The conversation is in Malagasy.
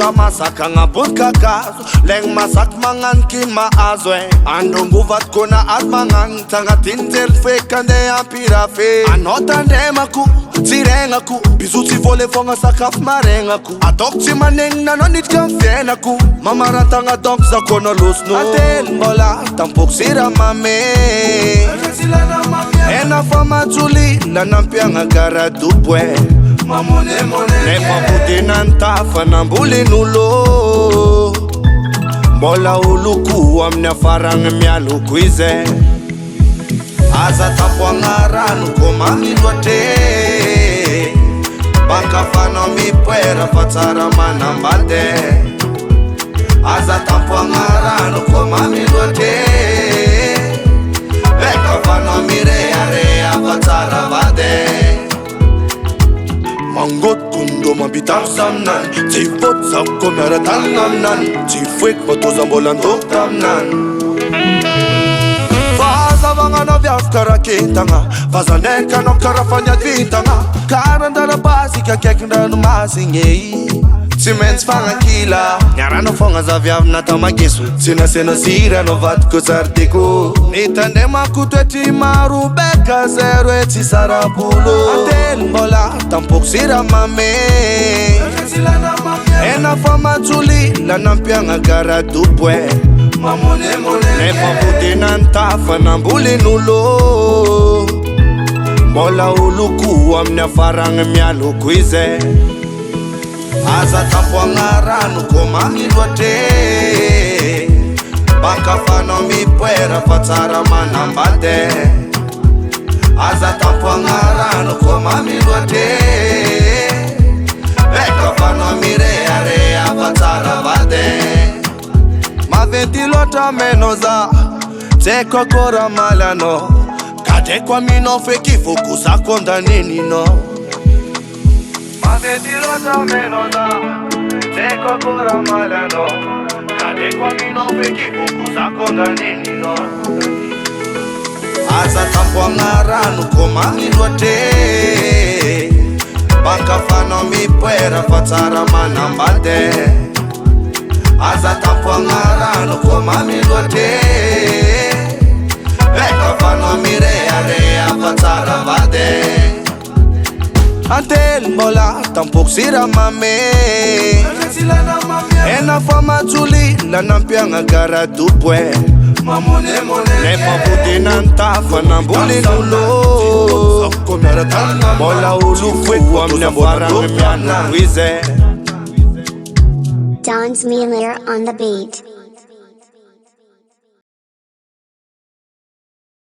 Nga masaka nga budkakazo Leng masak mangan kin maazwe Andungu vat kona at mangang Tanga tinzel fekande ampira fe Anota ndema ku Tirenga ku Bizuti vole fonga sakaf marenga ku Atok ti maneng na nonit kan fiena ku Mamarata nga donk za kono lusno Atel mbola tampok sira mame Ena fama tuli La nampia nga gara dupwe Nepa puti nantafa na mbuli nulo Mbola uluku amnya farang myalukuize Aza tapwa ngaranu komami dwate Baka fano mipwera fatara manambate Aza tapwa ngaranu komami dwate Beka fano mirea rea fatara vade Mangot kundo mabitam samnan Tifot sa komera tangamnan Tifwek matoza mbola ndoktamnan Faza vanga no vyafkara kitanga Faza neka no karafanya vitanga Karandara basika keknda no masingei Simens fanga kila Nyara no fonga za vyav na tamagisu Sina seno sira no vat kusartiku Nitande makutweti marubeka zero eti sarapulo Atel mbola tampok sira mame Ena fama tuli la nampia nga gara dupwe Nepa puti nantafa na mbuli nulo Mbola uluku amnya farang myalukuize Aza tapwa ngaranu komami dwate Baka fano mipwera fatara manambate Aza tapwa ngaranu komami dwate Beka fano mirea rea fatara vade Maventilota menoza Teko kora malano Kate kwa mino feki fokusa konda nini no Maventilota menoza Teko kora malano Kate kwa mino feki fokusa konda nini no Aza tapwa ngaranu komami dwate Baka fano mipwera fatara manambate Aza tapwa ngaranu komami dwate Beka fano mirea rea fatara vade Antel mbola tampok sira mame Ena fama tuli la nampia nga gara dupwe Nepa puti nantafa na mbuli nulo Mbola ulufwe kwa mnya farang myalukuize Don's Miller on the beat.